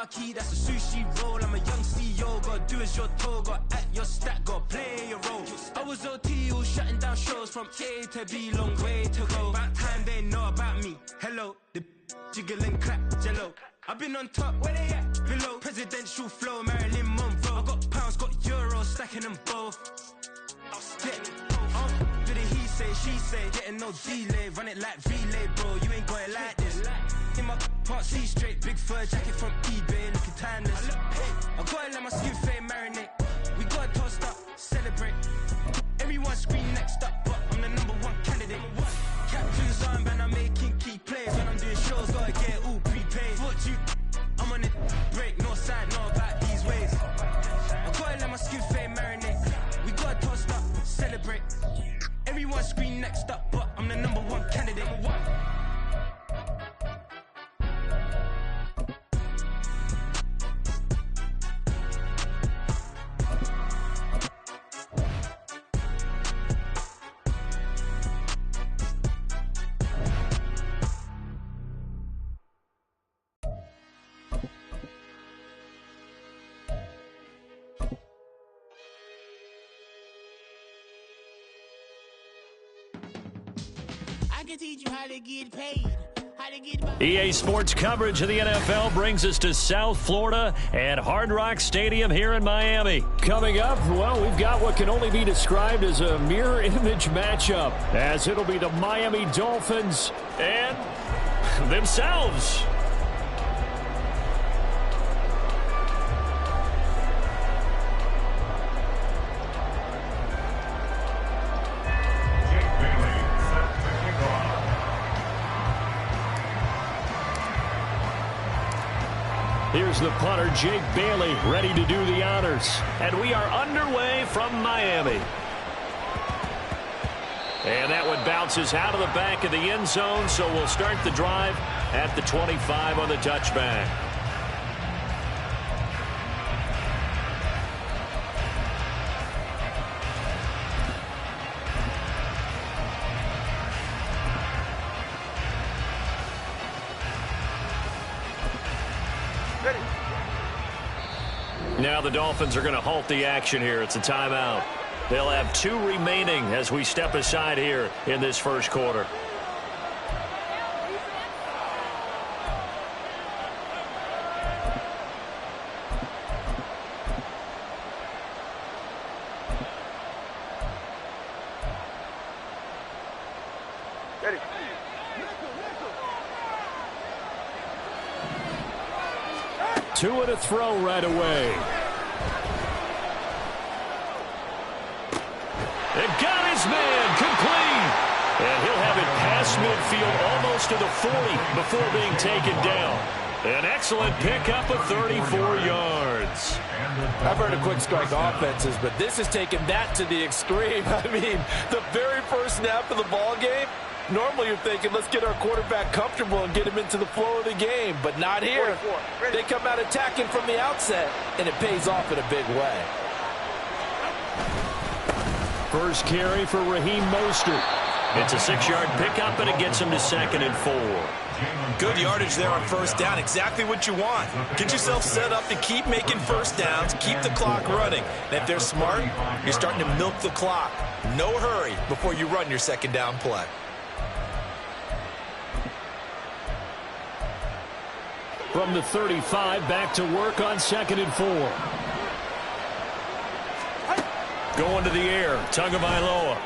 Marquee, that's a sushi roll. I'm a young CEO, gotta do as you're told. Gotta act your stat, gotta play your role. I was OT, all shutting down shows from A to B, long way to go. About time they know about me. Hello, the jiggle and clap, jello. I've been on top, where they at? Below, presidential flow, Marilyn Monroe. I got pounds, got euros, stacking them both. Do the he say, she say, getting no delay, run it like relay, bro. You ain't got it like this. In my can't see straight, big fur jacket from eBay, looking timeless. I gotta let my skin fade marinate. We gotta toast up, celebrate. Everyone scream next up, but I'm the #1 candidate. Captain's armband, I'm making key plays. When I'm doing shows, gotta get it all prepaid. What you? I'm on it, break, no side, no about these ways. I gotta let my skin fade marinate. We gotta toast up, celebrate. Everyone scream next up, but I'm the #1 candidate. Teach you how to get paid. EA Sports coverage of the NFL brings us to South Florida at Hard Rock Stadium here in Miami. Coming up, well, we've got what can only be described as a mirror image matchup, as it'll be the Miami Dolphins and themselves. Here's the punter, Jake Bailey, ready to do the honors. And we are underway from Miami. And that one bounces out of the back of the end zone, so we'll start the drive at the 25 on the touchback. Now the Dolphins are going to halt the action here. It's a timeout. They'll have 2 remaining as we step aside here in this first quarter. Ready. Two and a throw right away. It got his man complete. And he'll have it past midfield almost to the 40 before being taken down. An excellent pickup of 34 yards. I've heard of quick strike offenses, but this is taking that to the extreme. I mean, the very first snap of the ball game, normally you're thinking, let's get our quarterback comfortable and get him into the flow of the game, but not here. They come out attacking from the outset, and it pays off in a big way. First carry for Raheem Mostert. It's a 6-yard pickup, and it gets him to 2nd and 4. Good yardage there on first down. Exactly what you want. Get yourself set up to keep making first downs, keep the clock running. And if they're smart, you're starting to milk the clock. No hurry before you run your second down play. From the 35, back to work on 2nd and 4. Going to the air, Tagovailoa.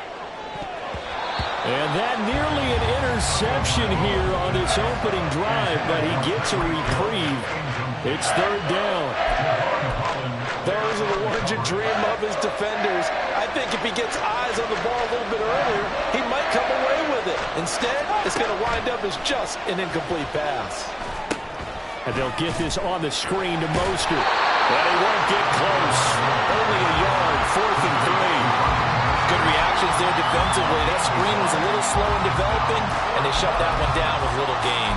And that nearly an interception here on his opening drive, but he gets a reprieve. It's 3rd down. Those are the ones you dream of as defenders. I think if he gets eyes on the ball a little bit earlier, he might come away with it. Instead, it's going to wind up as just an incomplete pass. And they'll get this on the screen to Mostert. But he won't get close. Only a yard, 4th and 3. Good reactions there defensively. That screen was a little slow in developing, and they shut that one down with little gain.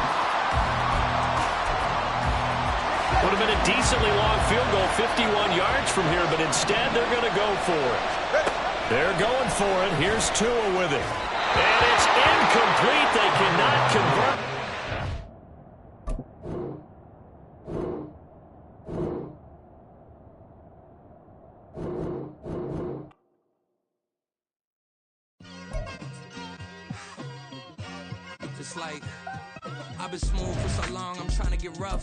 Would have been a decently long field goal, 51 yards from here, but instead they're going to go for it. They're going for it. Here's Tua with it. And it's incomplete. They cannot convert. it's like I've been smooth for so long, I'm trying to get rough.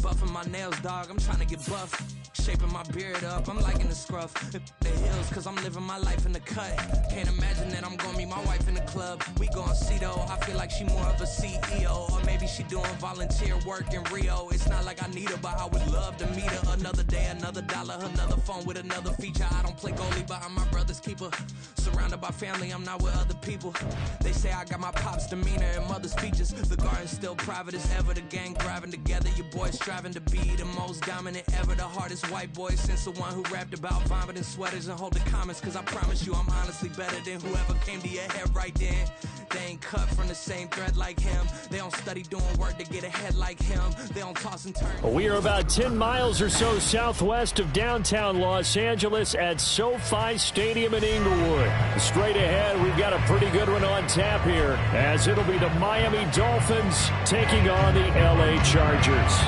Buffing my nails, dog, I'm trying to get buff. Shaping my beard up, I'm liking the scruff. The hills, cause I'm living my life in the cut. Can't imagine that I'm gonna meet my wife in the club. We gon' see though, I feel like she more of a CEO. Or maybe she doing volunteer work in Rio. It's not like I need her, but I would love to meet her. Another day, another dollar, another phone with another feature. I don't play goalie, but I'm my brother's keeper. Surrounded by family, I'm not with other people. They say I got my pop's demeanor and mother's features. The garden's still private as ever, the gang thriving together. Your boys striving to be the most dominant ever, the hardest white boy since the one who rapped about vomiting sweaters and holding comments. Cause I promise you I'm honestly better than whoever came to your head right then. They ain't cut from the same thread like him. They don't study doing work to get ahead like him. They don't toss and turn. We are about 10 miles or so southwest of downtown Los Angeles at SoFi Stadium in Inglewood. Straight ahead, we've got a pretty good one on tap here, as it'll be the Miami Dolphins taking on the LA Chargers.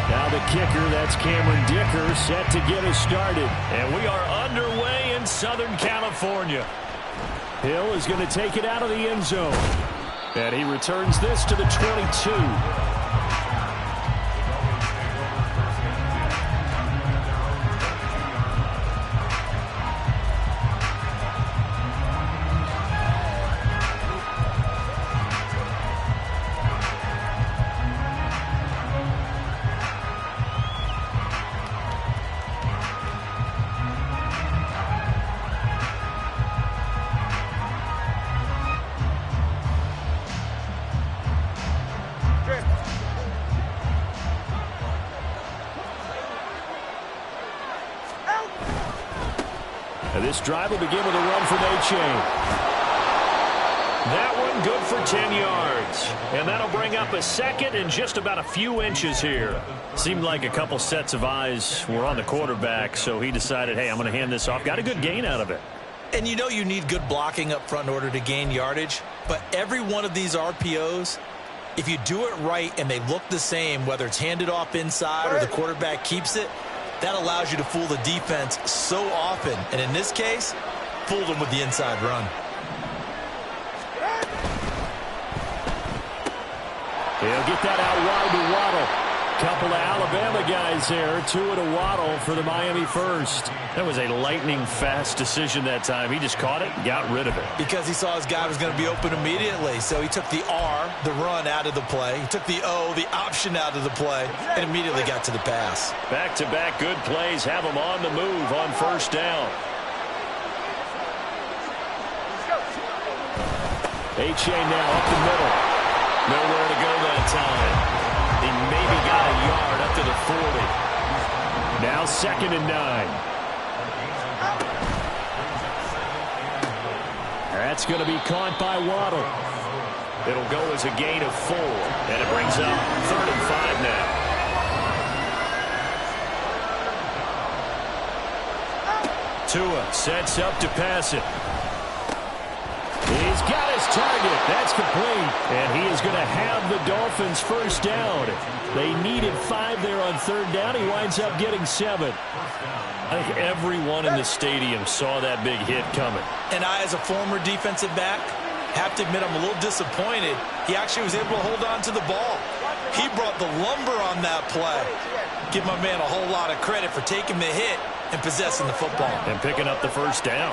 Now the kicker, that's Cameron Dicker, set to get us started. And we are underway in Southern California. Hill is going to take it out of the end zone. And he returns this to the 22. This drive will begin with a run from A-Chain. That one good for 10 yards. And that'll bring up a second and just about a few inches here. Seemed like a couple sets of eyes were on the quarterback, so he decided, hey, I'm going to hand this off. Got a good gain out of it. And you know you need good blocking up front in order to gain yardage. But every one of these RPOs, if you do it right and they look the same, whether it's handed off inside or the quarterback keeps it, that allows you to fool the defense so often. And in this case, fooled them with the inside run. He'll get that out wide to Waddle. Couple of Alabama guys there. Two to Waddle for the Miami first. That was a lightning-fast decision that time. He just caught it and got rid of it. Because he saw his guy was going to be open immediately. So he took the R, the run, out of the play. He took the O, the option, out of the play, and immediately got to the pass. Back-to-back good plays have him on the move on first down. A-Chain now up the middle. Nowhere to go that time. He maybe got a yard up to the 40. Now 2nd and 9. That's going to be caught by Waddle. It'll go as a gain of 4. And it brings up 3rd and 5 now. Tua sets up to pass it. He's got his target. That's complete. And he is going to have the Dolphins first down. They needed 5 there on 3rd down. He winds up getting 7. I think everyone in the stadium saw that big hit coming. And I, as a former defensive back, have to admit I'm a little disappointed. He actually was able to hold on to the ball. He brought the lumber on that play. Give my man a whole lot of credit for taking the hit and possessing the football. And picking up the first down.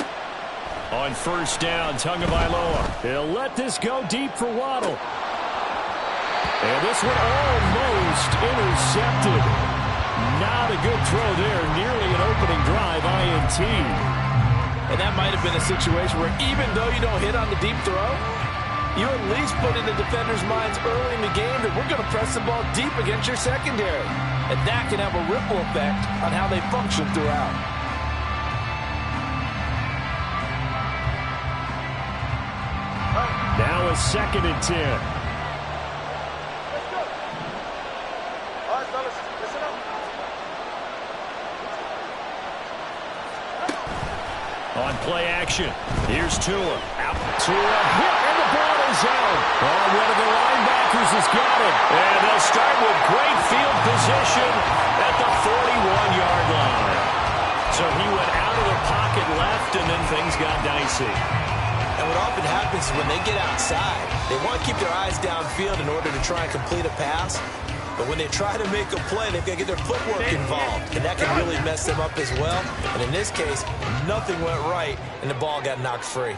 On first down, Tagovailoa. He'll let this go deep for Waddle. And this one almost intercepted. Not a good throw there. Nearly an opening drive INT. And that might have been a situation where even though you don't hit on the deep throw, you at least put in the defender's minds early in the game that we're going to press the ball deep against your secondary. And that can have a ripple effect on how they function throughout. Now a 2nd and 10. On play action, here's Tua. Out. Tua hit, and the ball is out. Oh, one of the linebackers has got it. And they'll start with great field position at the 41-yard line. So he went out of the pocket left, and then things got dicey. And what often happens is when they get outside, they want to keep their eyes downfield in order to try and complete a pass. But when they try to make a play, they've got to get their footwork involved. And that can really mess them up as well. And in this case, nothing went right, and the ball got knocked free.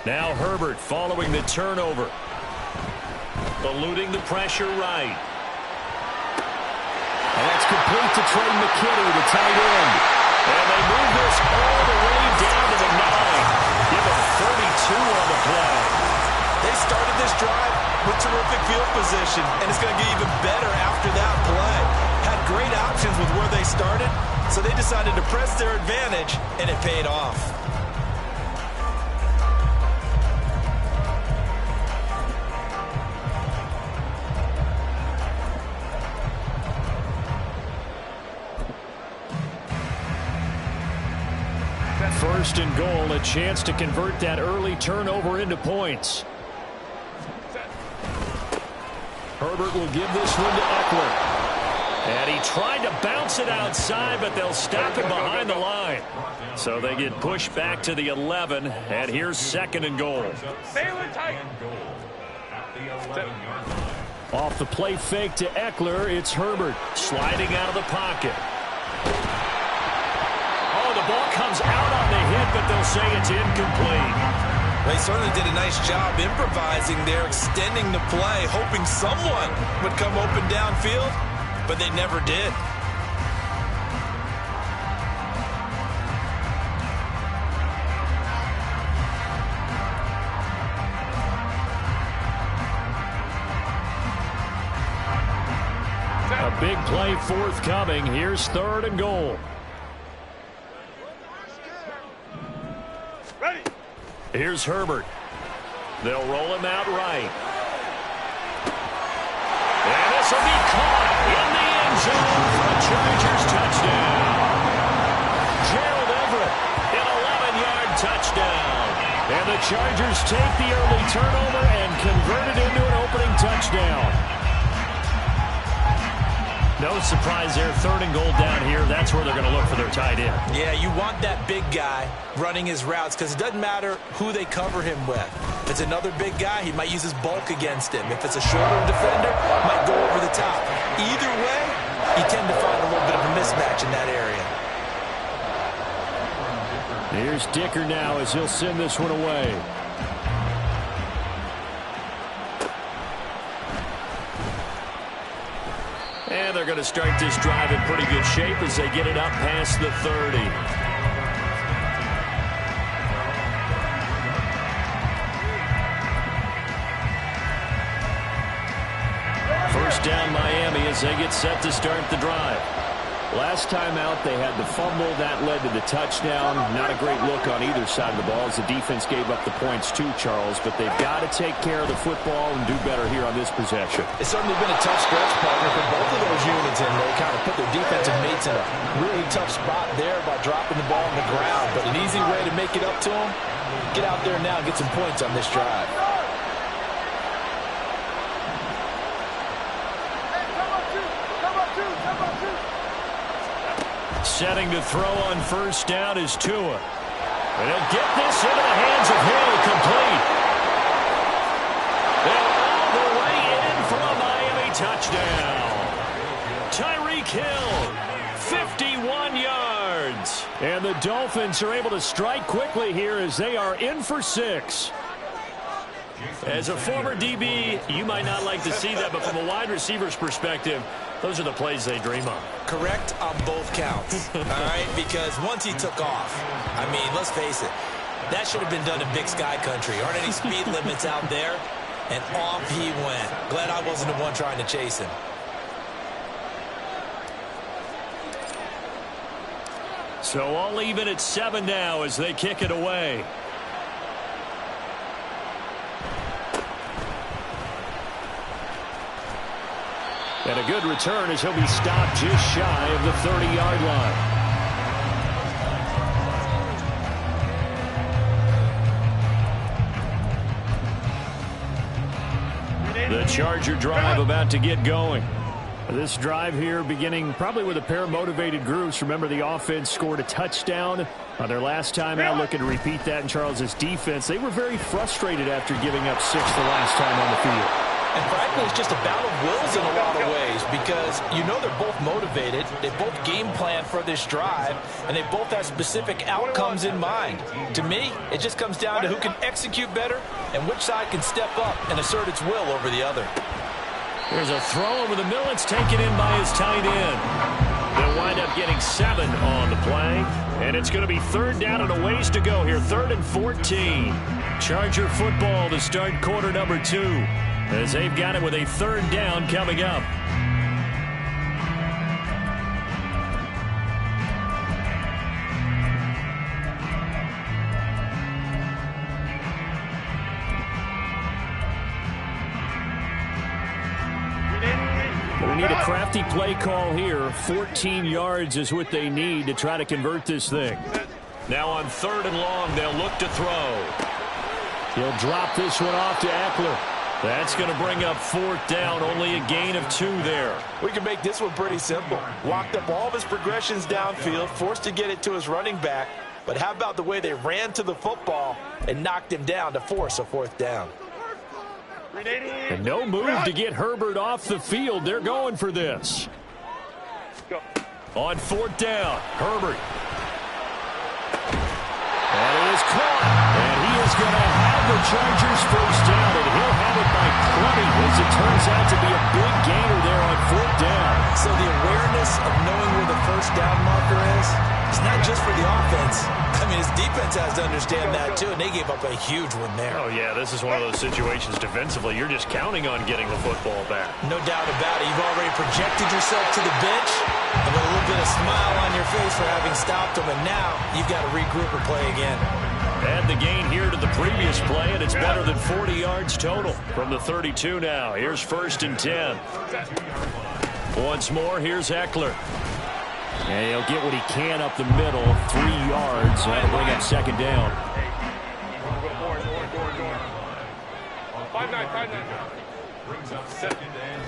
Now Herbert following the turnover. Eluding the pressure right. And that's complete to Trey McKinney, the tight end. And they move this all the way down to the 9. Give it 32 on the play. They started this drive with terrific field position, and it's going to get even better after that play. Had great options with where they started, so they decided to press their advantage, and it paid off. First and goal, a chance to convert that early turnover into points. Herbert will give this one to Eckler. And he tried to bounce it outside, but they'll stop him behind the line. So they get pushed back to the 11, and here's second and goal. Off the play fake to Eckler, it's Herbert sliding out of the pocket. The ball comes out on the hit, but they'll say it's incomplete. They certainly did a nice job improvising there, extending the play, hoping someone would come open downfield, but they never did. A big play forthcoming. Here's third and goal. Here's Herbert. They'll roll him out right. And this will be caught in the end zone for a Chargers touchdown. Gerald Everett, an 11-yard touchdown. And the Chargers take the early turnover and convert it into an opening touchdown. No surprise there, third and goal down here. That's where they're going to look for their tight end. Yeah, you want that big guy running his routes because it doesn't matter who they cover him with. If it's another big guy, he might use his bulk against him. If it's a shorter defender, might go over the top. Either way, you tend to find a little bit of a mismatch in that area. Here's Dicker now as he'll send this one away. And they're going to start this drive in pretty good shape as they get it up past the 30. First down Miami as they get set to start the drive. Last time out, they had the fumble. That led to the touchdown. Not a great look on either side of the ball as the defense gave up the points too, Charles. But they've got to take care of the football and do better here on this possession. It's certainly been a tough stretch, partner, for both of those units, and they kind of put their defensive mates in a really tough spot there by dropping the ball on the ground. But an easy way to make it up to them, get out there now and get some points on this drive. Setting to throw on first down is Tua. And he'll get this into the hands of Hill, complete. And all the way in for a Miami touchdown. Tyreek Hill, 51 yards. And the Dolphins are able to strike quickly here as they are in for 6. As a former DB, you might not like to see that, but from a wide receiver's perspective, those are the plays they dream of. Correct on both counts, all right? Because once he took off, I mean, let's face it, that should have been done in Big Sky Country. Aren't any speed limits out there? And off he went. Glad I wasn't the one trying to chase him. So all even at 7 now as they kick it away. And a good return as he'll be stopped just shy of the 30-yard line. The Charger drive about to get going. This drive here beginning probably with a pair of motivated groups. Remember, the offense scored a touchdown on their last time out. Looking to repeat that in Charles' defense. They were very frustrated after giving up 6 the last time on the field. And frankly, it's just a battle of wills in a lot of ways because you know they're both motivated. They both game plan for this drive, and they both have specific outcomes in mind. To me, it just comes down to who can execute better and which side can step up and assert its will over the other. There's a throw over the middle. It's taken in by his tight end. They'll wind up getting 7 on the play. And it's going to be 3rd down and a ways to go here. 3rd and 14. Charger football to start quarter number 2. As they've got it with a 3rd down coming up. We need a crafty play call here. 14 yards is what they need to try to convert this thing. Now on 3rd and long, they'll look to throw. He'll drop this one off to Eckler. That's going to bring up 4th down. Only a gain of 2 there. We can make this one pretty simple. Walked up all of his progressions downfield, forced to get it to his running back. But how about the way they ran to the football and knocked him down to force a 4th down? And no move to get Herbert off the field. They're going for this. On 4th down, Herbert. And it is caught. And he is going to have the Chargers 1st down. And he'll have it by plenty as it turns out to be a big gainer there on 4th down. So the awareness of knowing where the 1st down marker is, it's not just for the offense. I mean, his defense has to understand that, too, and they gave up a huge one there. Oh, yeah, this is one of those situations defensively. You're just counting on getting the football back. No doubt about it. You've already projected yourself to the bench and with a little bit of smile on your face for having stopped them, and now you've got to regroup and play again. Add the gain here to the previous play, and it's better than 40 yards total from the 32 now. Here's 1st and 10. Once more, here's Eckler. And he'll get what he can up the middle, 3 yards. That'll bring up 2nd down.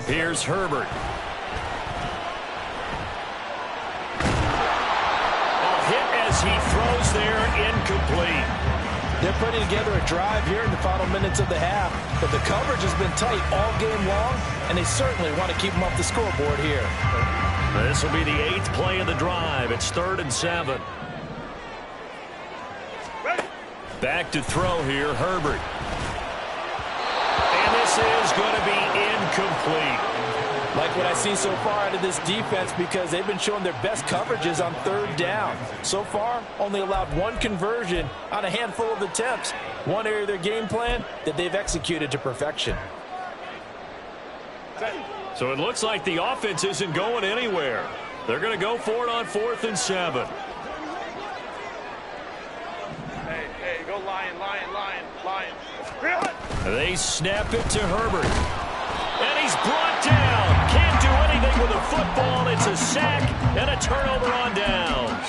Here's Herbert. A hit as he throws there, incomplete. They're putting together a drive here in the final minutes of the half, but the coverage has been tight all game long, and they certainly want to keep them off the scoreboard here. This will be the 8th play of the drive. It's 3rd and 7. Back to throw here, Herbert. And this is going to be incomplete. Like what I've seen so far out of this defense because they've been showing their best coverages on 3rd down. So far, only allowed 1 conversion on a handful of attempts. One area of their game plan that they've executed to perfection. So it looks like the offense isn't going anywhere. They're going to go for it on 4th and 7. Hey, go Lion. They snap it to Herbert. And he's brought down. Can't do anything with a football. It's a sack and a turnover on downs.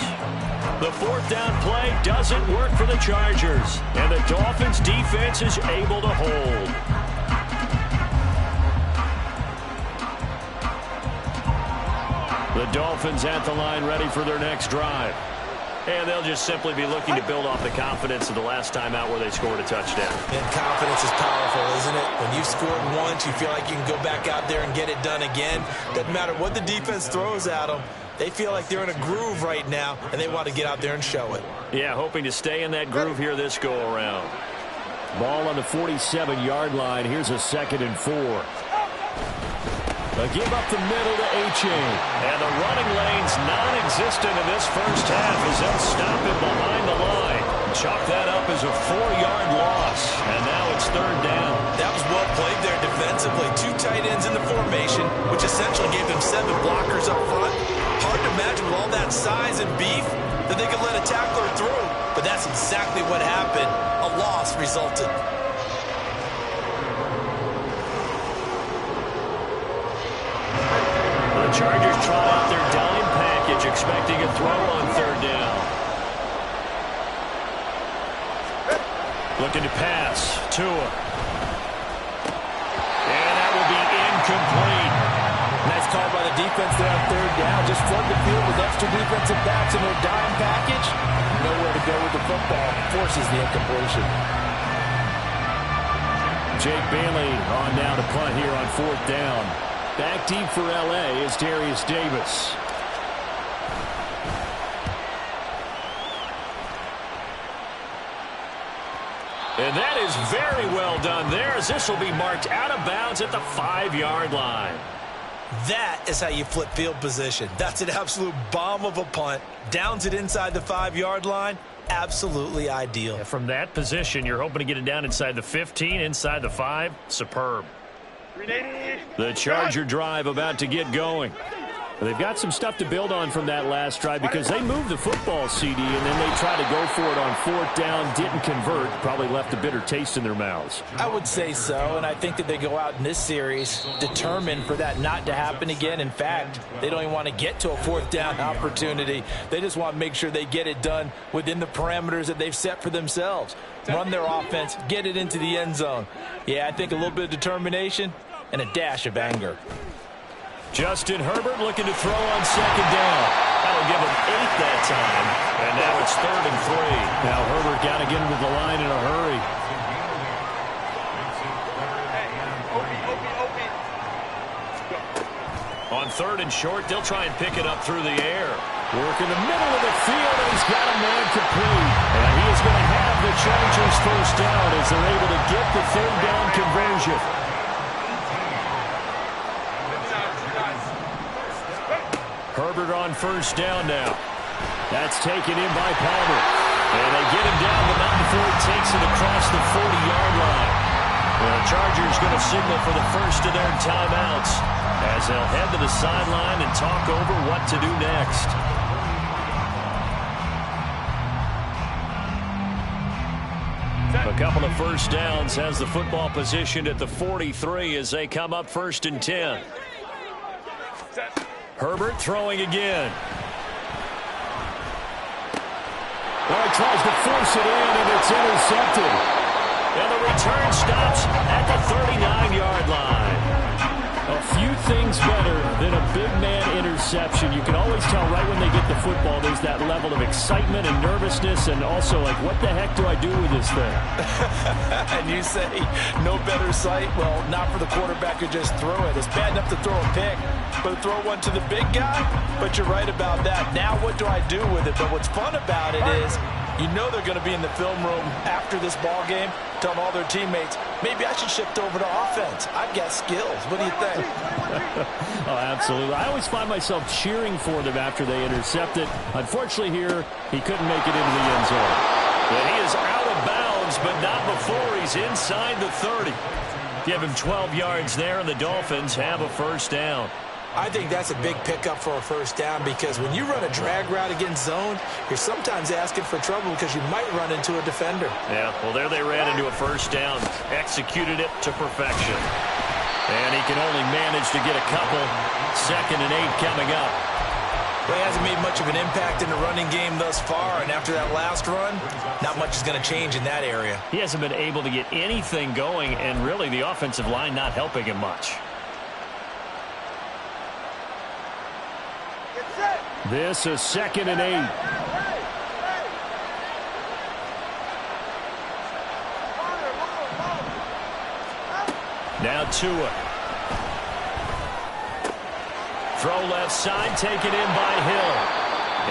The 4th down play doesn't work for the Chargers. And the Dolphins defense is able to hold. The Dolphins at the line ready for their next drive. And they'll just simply be looking to build off the confidence of the last time out where they scored a touchdown. And confidence is powerful, isn't it? When you've scored once, you feel like you can go back out there and get it done again. Doesn't matter what the defense throws at them. They feel like they're in a groove right now, and they want to get out there and show it. Yeah, hoping to stay in that groove here this go-around. Ball on the 47-yard line. Here's a 2nd and 4. A give up the middle to Achane. And the running lane's non-existent in this first half as they'll stop him behind the line. Chalk that up as a 4-yard loss. And now it's 3rd down. That was well played there defensively. 2 tight ends in the formation, which essentially gave them 7 blockers up front. Hard to imagine with all that size and beef that they could let a tackler through. But that's exactly what happened. A loss resulted. The Chargers trot out their dime package, expecting a throw on 3rd down. Looking to pass. Tua. And that incomplete. Nice call by the defense there on third down. Just flood the field with extra defensive backs in their dime package. Nowhere to go with the football. Forces the incompletion. Jake Bailey on down to punt here on fourth down. Back deep for L.A. is Darius Davis. And that is very well done there, as this will be marked out of bounds at the 5-yard line. That is how you flip field position. That's an absolute bomb of a punt. Downs it inside the 5-yard line. Absolutely ideal. Yeah, from that position, you're hoping to get it down inside the 15, inside the 5. Superb. The Charger drive about to get going. They've got some stuff to build on from that last drive because they moved the football, CD, and then they tried to go for it on fourth down, didn't convert, probably left a bitter taste in their mouths. I would say so, and I think that they go out in this series determined for that not to happen again. In fact, they don't even want to get to a fourth down opportunity. They just want to make sure they get it done within the parameters that they've set for themselves. Run their offense, get it into the end zone. Yeah, I think a little bit of determination and a dash of anger. Justin Herbert looking to throw on second down. That'll give him 8 that time. And now it's 3rd and 3. Now Herbert got to get into the line in a hurry. On 3rd and short, they'll try and pick it up through the air. Work in the middle of the field, and he's got a man complete. And he is going to have the Chargers first down as they're able to get the 3rd down conversion. Herbert on first down now. That's taken in by Palmer. And they get him down the mountain before he takes it across the 40-yard line. The Chargers going to signal for the first of their timeouts as they'll head to the sideline and talk over what to do next. A couple of first downs has the football positioned at the 43 as they come up 1st and 10. Herbert throwing again. Well, he tries to force it in, and it's intercepted. And the return stops at the 39-yard line. A few things better than a big man interception. You can always tell right when they get the football, there's that level of excitement and nervousness, and also like, what the heck do I do with this thing? And you say, no better sight? Well, not for the quarterback who just threw it. It's bad enough to throw a pick, but to throw one to the big guy? But you're right about that. Now what do I do with it? But what's fun about it is, you know they're going to be in the film room after this ball game, telling all their teammates, maybe I should shift over to offense. I've got skills. What do you think? Oh, absolutely. I always find myself cheering for them after they intercept it. Unfortunately here, he couldn't make it into the end zone. And he is out of bounds, but not before he's inside the 30. Give him 12 yards there, and the Dolphins have a first down. I think that's a big pickup for a first down because when you run a drag route against zone, you're sometimes asking for trouble because you might run into a defender. Yeah, well, there they ran into a first down, executed it to perfection. And he can only manage to get a couple. 2nd and 8 coming up. Well, he hasn't made much of an impact in the running game thus far, and after that last run, not much is going to change in that area. He hasn't been able to get anything going, and really the offensive line not helping him much. This is 2nd and 8. Now Tua. Throw left side, taken in by Hill.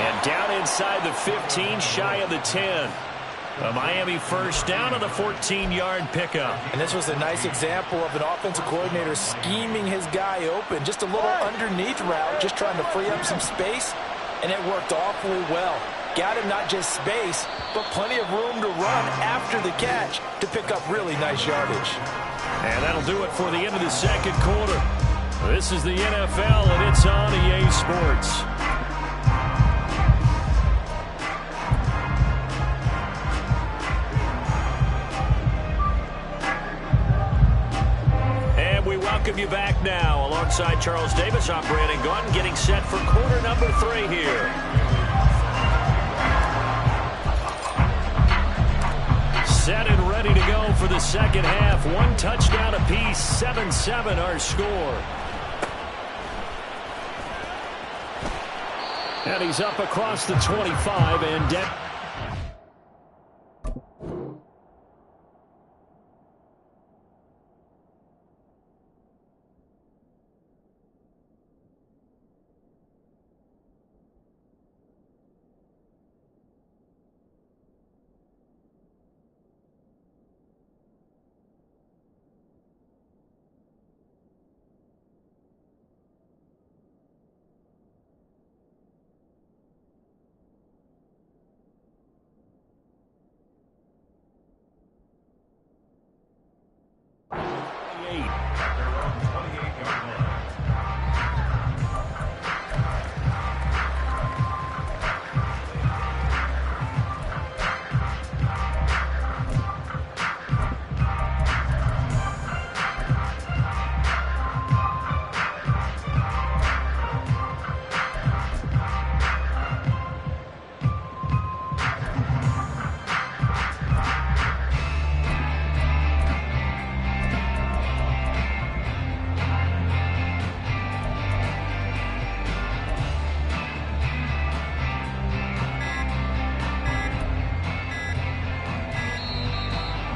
And down inside the 15, shy of the 10. A Miami first down on the 14-yard pickup. And this was a nice example of an offensive coordinator scheming his guy open. Just a little underneath route, just trying to free up some space, and it worked awfully well. Got him not just space, but plenty of room to run after the catch to pick up really nice yardage. And that'll do it for the end of the second quarter. This is the NFL, and it's on EA Sports. Welcome you back now alongside Charles Davis. I'm Brandon Gaudin getting set for quarter number 3 here. Set and ready to go for the the second half. One touchdown apiece, 7-7 our score. And he's up across the 25 and down.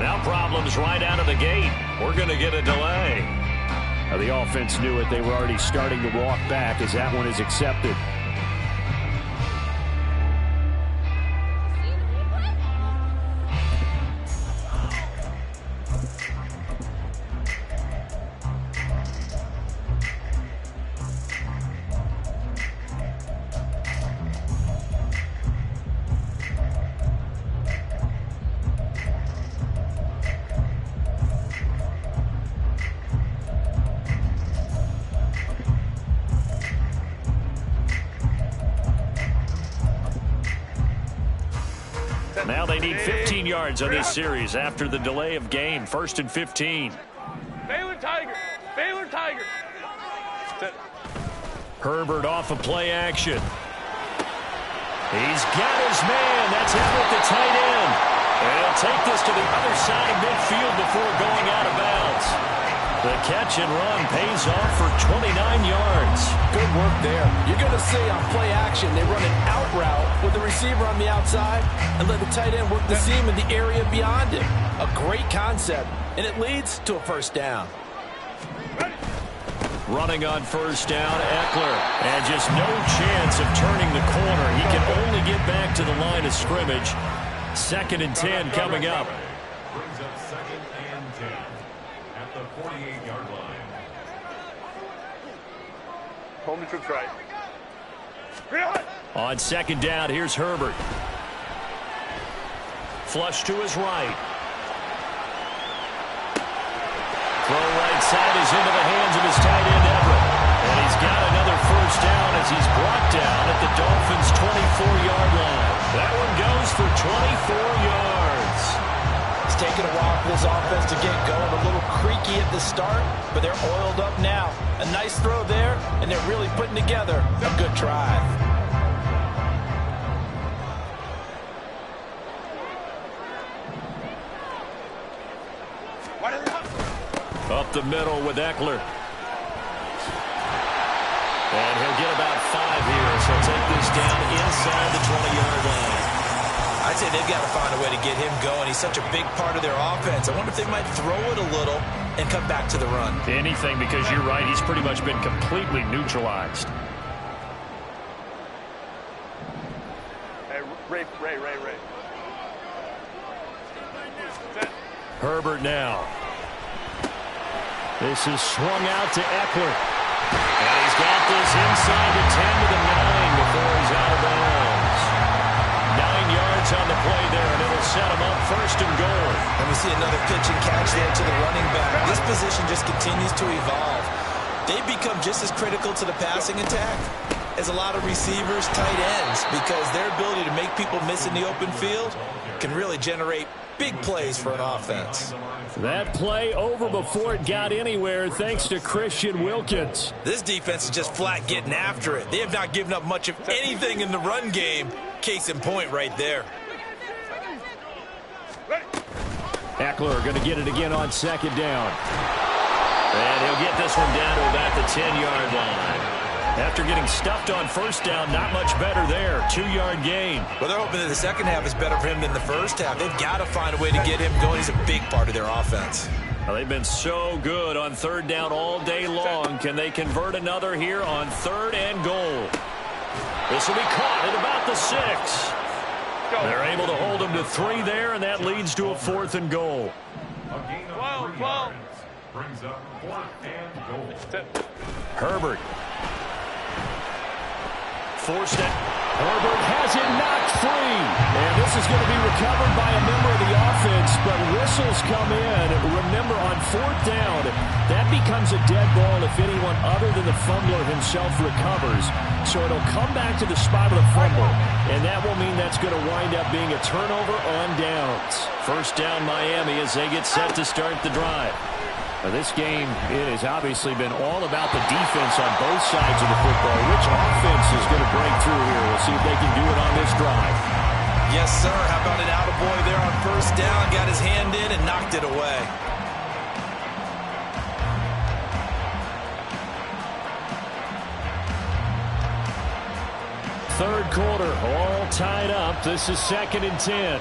Now problems right out of the gate. We're going to get a delay. The offense knew it. They were already starting to walk back as that one is accepted. Now they need 15 yards on this series after the delay of game. 1st and 15. Baylor Tiger. Baylor Tiger. Herbert off of play action. He's got his man. That's Everett, the tight end. And he'll take this to the other side of midfield before going out of bounds. The catch and run pays off for 29 yards. Good work there. You're going to see on play action, they run an out route with the receiver on the outside and let the tight end work the seam in the area beyond him. A great concept, and it leads to a first down. Running on first down, Eckler. And just no chance of turning the corner. He can only get back to the line of scrimmage. 2nd and 10 coming up. Brings up 2nd and 10 at the 48-yard line. Home to troops right. On 2nd down, here's Herbert. Flush to his right. Throw right side is into the hands of his tight end, Everett. And he's got another first down as he's brought down at the Dolphins' 24-yard line. That one goes for 24 yards. It's taken a while for this offense to get going. A little creaky at the start, but they're oiled up now. A nice throw there, and they're really putting together a good drive. Up the middle with Eckler. And he'll get about 5 here, so he'll take this down inside the 20-yard line. I'd say they've got to find a way to get him going. He's such a big part of their offense. I wonder if they might throw it a little and come back to the run. Anything, because you're right, he's pretty much been completely neutralized. Hey, Ray. Herbert now. This is swung out to Eckler. And he's got this inside the 10 to the 9 before he's out of bounds. 9 yards on the play there, and it'll set him up 1st and goal. And we see another pitch and catch there to the running back. This position just continues to evolve. They become just as critical to the passing attack as a lot of receivers, tight ends, because their ability to make people miss in the open field can really generate big plays for an offense. That play over before it got anywhere thanks to Christian Wilkins. This defense is just flat getting after it. They have not given up much of anything in the run game. Case in point right there. Eckler going to get it again on second down. And he'll get this one down to about the 10-yard line. After getting stuffed on first down, not much better there. 2-yard gain. Well, they're hoping that the second half is better for him than the first half. They've got to find a way to get him going. He's a big part of their offense. Well, they've been so good on third down all day long. Can they convert another here on 3rd and goal? This will be caught at about the 6. They're able to hold him to 3 there, and that leads to a 4th and goal. A gain of 2 yards brings up 4th and goal. Herbert. Forced it. Herbert has it knocked free. And this is going to be recovered by a member of the offense, but whistles come in. Remember, on 4th down, that becomes a dead ball if anyone other than the fumbler himself recovers. So it'll come back to the spot of the fumble, and that will mean that's going to wind up being a turnover on downs. First down Miami as they get set to start the drive. Now, this game, it has obviously been all about the defense on both sides of the football. Which offense is going to break through here? We'll see if they can do it on this drive. Yes, sir. How about an attaboy there on first down? Got his hand in and knocked it away. Third quarter, all tied up. This is 2nd and 10.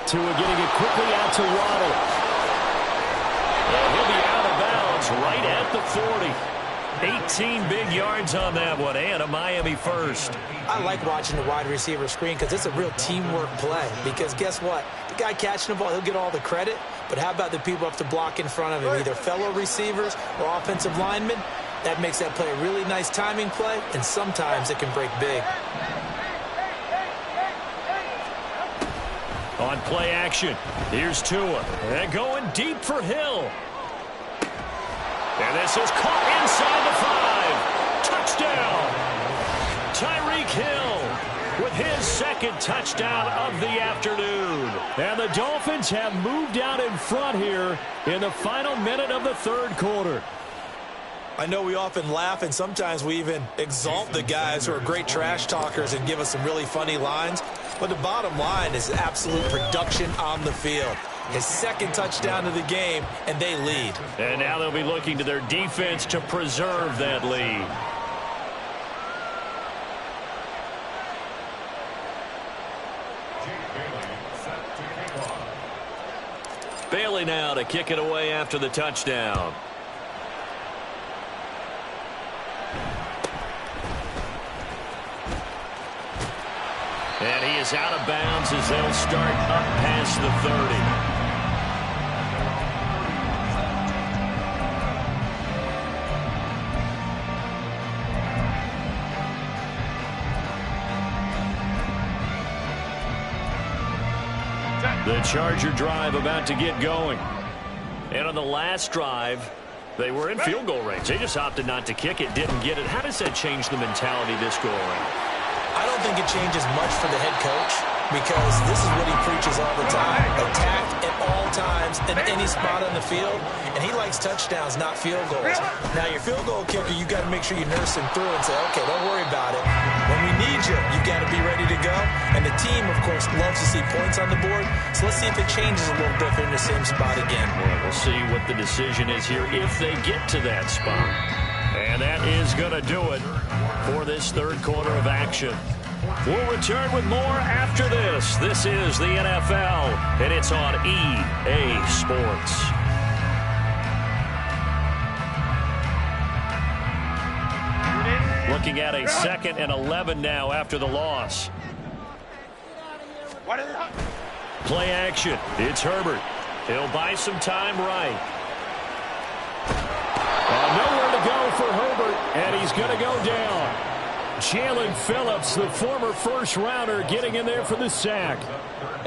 Tua getting it quickly out to Waddle. And he'll be out of bounds right at the 40. 18 big yards on that one, and a Miami first. I like watching the wide receiver screen because it's a real teamwork play. Because guess what? The guy catching the ball, he'll get all the credit. But how about the people up to block in front of him, either fellow receivers or offensive linemen? That makes that play a really nice timing play, and sometimes it can break big. On play action, here's Tua. And going deep for Hill. And this is caught inside the 5. Touchdown. Tyreek Hill with his 2nd touchdown of the afternoon. And the Dolphins have moved out in front here in the final minute of the 3rd quarter. I know we often laugh, and sometimes we even exalt the guys who are great trash talkers and give us some really funny lines. But the bottom line is absolute production on the field. His 2nd touchdown of the game, and they lead. And now they'll be looking to their defense to preserve that lead. Bailey now to kick it away after the touchdown. And he is out of bounds as they'll start up past the 30. The Charger drive about to get going. And on the last drive, they were in field goal range. They just opted not to kick it, didn't get it. How does that change the mentality this go around? I don't think it changes much for the head coach because this is what he preaches all the time. Attack at all times in any spot on the field, and he likes touchdowns, not field goals. Now, your field goal kicker, you got to make sure you nurse him through and say, okay, don't worry about it. When we need you, you got to be ready to go. And the team, of course, loves to see points on the board, so let's see if it changes a little bit if they're in the same spot again. Well, we'll see what the decision is here if they get to that spot. And that is going to do it for this 3rd quarter of action. We'll return with more after this. This is the NFL, and it's on EA Sports. Looking at a 2nd and 11 now after the loss. Play action. It's Herbert. He'll buy some time right. Nowhere to go for Herbert, and he's going to go down. Jalen Phillips, the former first-rounder, getting in there for the sack.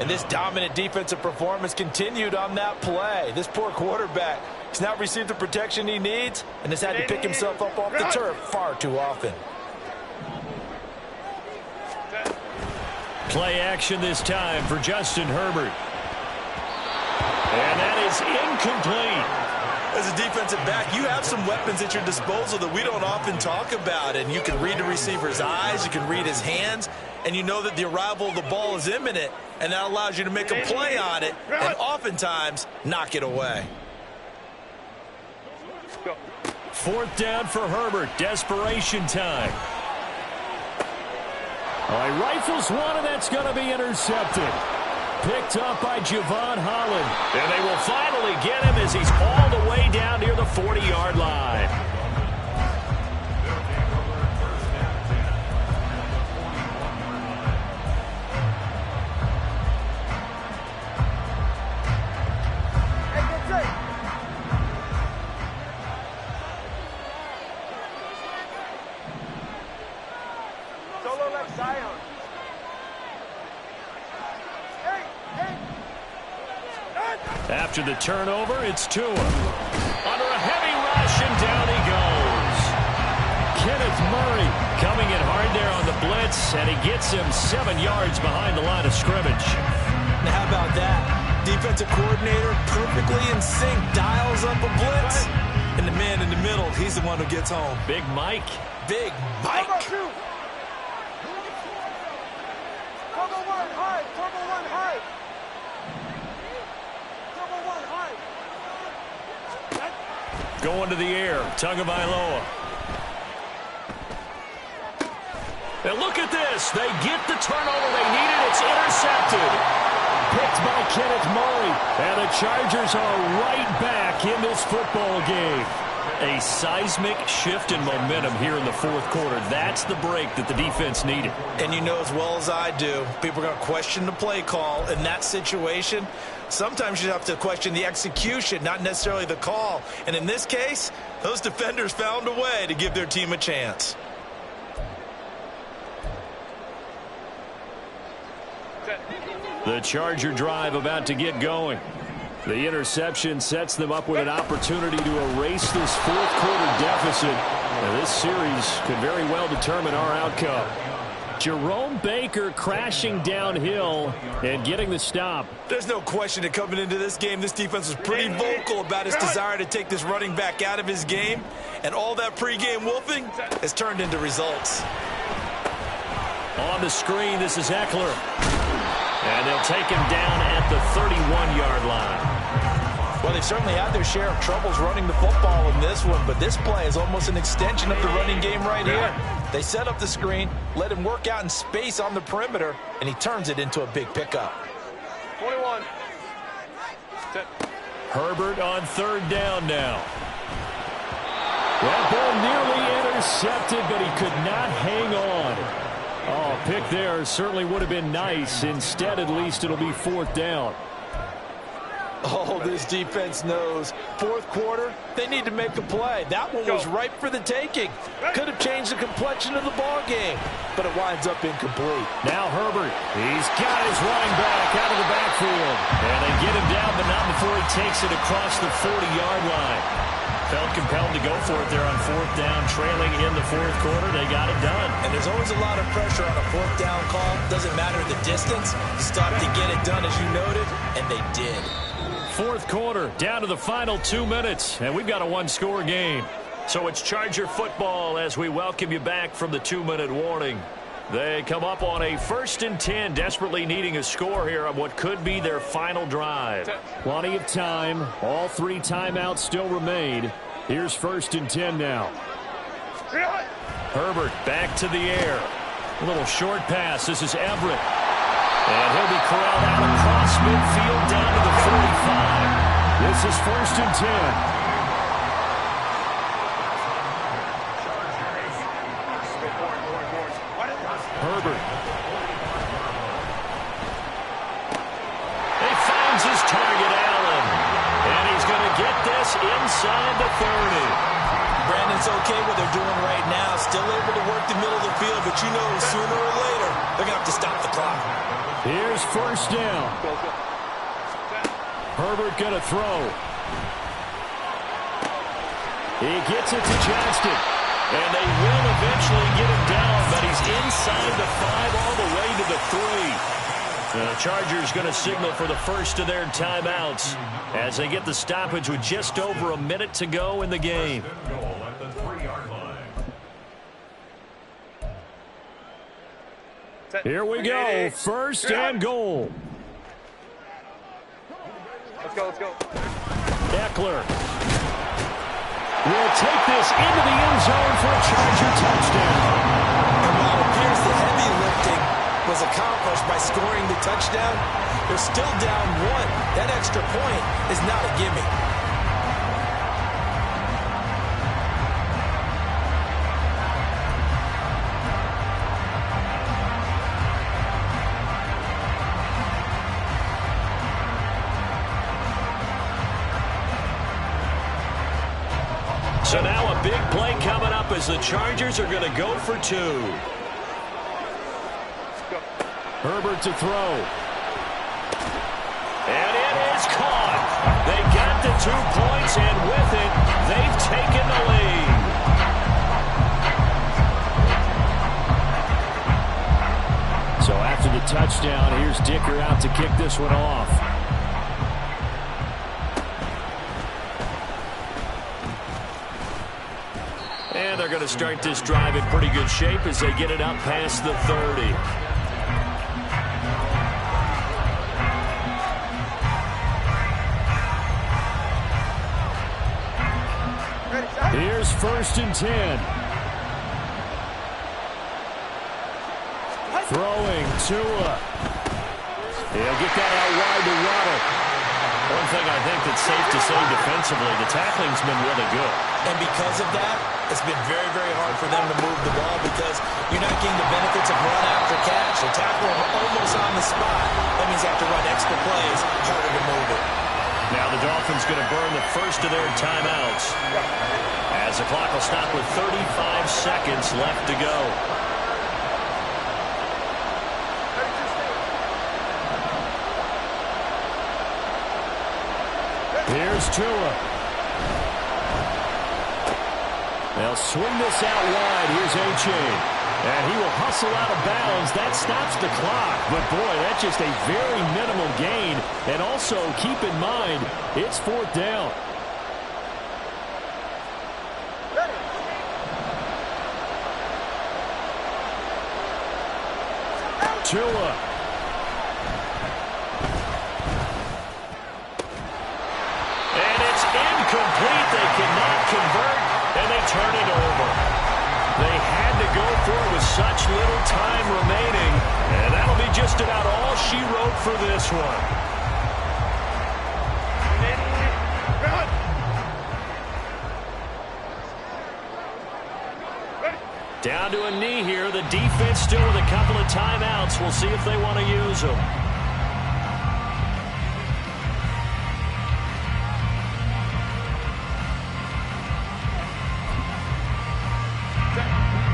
And this dominant defensive performance continued on that play. This poor quarterback has not received the protection he needs and has had to pick himself up off the turf far too often. Play action this time for Justin Herbert. And that is incomplete. As a defensive back, you have some weapons at your disposal that we don't often talk about. And you can read the receiver's eyes, you can read his hands, and you know that the arrival of the ball is imminent, and that allows you to make a play on it and oftentimes knock it away. Fourth down for Herbert. Desperation time. He rifles one, and that's going to be intercepted. Picked up by Javon Holland. And they will finally get him as he's all the way down near the 40-yard line. Solo like Zion. After the turnover, it's Tua. Under a heavy rush, and down he goes. Kenneth Murray coming in hard there on the blitz, and he gets him 7 yards behind the line of scrimmage. Now, how about that? Defensive coordinator perfectly in sync, dials up a blitz. And the man in the middle, he's the one who gets home. Big Mike. Big Mike. Cover one high. Cover one high. Going to the air. Tagovailoa. And look at this. They get the turnover they needed. It's intercepted. Picked by Kenneth Murray. And the Chargers are right back in this football game. A seismic shift in momentum here in the fourth quarter. That's the break that the defense needed. And you know as well as I do, people are going to question the play call in that situation. Sometimes you have to question the execution, not necessarily the call. And in this case, those defenders found a way to give their team a chance. The Charger drive about to get going. The interception sets them up with an opportunity to erase this fourth quarter deficit. Now, this series could very well determine our outcome. Jerome Baker crashing downhill and getting the stop. There's no question that coming into this game, this defense was pretty vocal about his desire to take this running back out of his game. And all that pregame wolfing has turned into results. On the screen, this is Eckler. And they'll take him down at the 31-yard line. Well, they've certainly had their share of troubles running the football in this one, but this play is almost an extension of the running game right here. They set up the screen, let him work out in space on the perimeter, and he turns it into a big pickup. 21. Herbert on third down now. That ball nearly intercepted, but he could not hang on. Oh, pick there certainly would have been nice. Instead, at least, it'll be fourth down. Oh, this defense knows. Fourth quarter, they need to make a play. That one was ripe for the taking. Could have changed the complexion of the ball game, but it winds up incomplete. Now Herbert, he's got his running back out of the backfield. And they get him down, but not before he takes it across the 40-yard line. Felt compelled to go for it there on fourth down, trailing in the fourth quarter. They got it done. And there's always a lot of pressure on a fourth down call. Doesn't matter the distance. You stop to get it done, as you noted, and they did. Fourth quarter, down to the final 2 minutes, and we've got a one-score game. So it's Charger football as we welcome you back from the 2-minute warning. They come up on a 1st and 10, desperately needing a score here on what could be their final drive. Plenty of time. All 3 timeouts still remain. Here's 1st and 10 now. Herbert back to the air. A little short pass. This is Everett. And he'll be corralled out across midfield down to the 45. This is 1st and 10. Herbert. He finds his target, Allen. And he's going to get this inside the 30. Brandon, it's okay what they're doing right now. Still able to work the middle of the field, but you know sooner or later they're going to have to stop the clock. Here's 1st down. Herbert going to throw. He gets it to Johnston. And they will eventually get him down, but he's inside the 5 all the way to the 3. The Chargers going to signal for the first of their timeouts as they get the stoppage with just over a minute to go in the game. Goal at the 3-yard line. Here we go. First and goal. Let's go, let's go. Eckler will take this into the end zone for a Charger touchdown. And while it appears the heavy lifting was accomplished by scoring the touchdown, they're still down 1. That extra point is not a gimme. So now a big play coming up as the Chargers are going to go for 2. Herbert to throw. And it is caught. They got the 2 points, and with it, they've taken the lead. So after the touchdown, here's Dicker out to kick this one off. And they're going to start this drive in pretty good shape as they get it up past the 30. Here's 1st and 10. Throwing Tua. He'll get that out wide to Waddle. One thing I think that's safe to say defensively, the tackling's been really good. And because of that, it's been very, very hard for them to move the ball because you're not getting the benefits of run after catch. They tackle them almost on the spot. That means they have to run extra plays, harder to move it. Now the Dolphins going to burn the first of their timeouts as the clock will stop with 35 seconds left to go. Here's Tua. They'll swing this out wide. Here's A-Chain. And he will hustle out of bounds. That stops the clock. But, boy, that's just a very minimal gain. And also, keep in mind, it's 4th down. Tua. And it's incomplete. They cannot convert, and they turn it over. They had to go for it with such little time remaining, and that'll be just about all she wrote for this one. Down to a knee here. The defense still with a couple of timeouts. We'll see if they want to use them.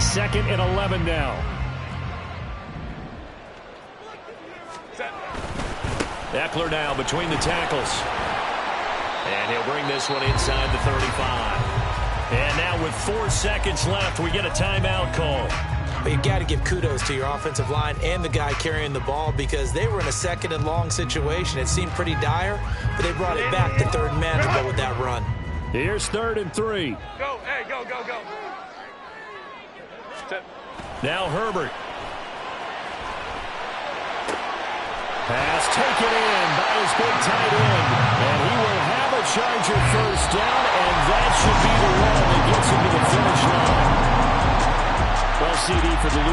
Second and 11 now. Eckler now between the tackles. And he'll bring this one inside the 35. And now with 4 seconds left, we get a timeout call. But you've got to give kudos to your offensive line and the guy carrying the ball because they were in a 2nd and long situation. It seemed pretty dire, but they brought it back to 3rd and manageable with that run. Here's 3rd and 3. Go, hey, go, go, go. Now Herbert. Pass taken in by his big tight end. And he will have a Charger first down, and that should be the one that gets him to the finish line. Well, CD for the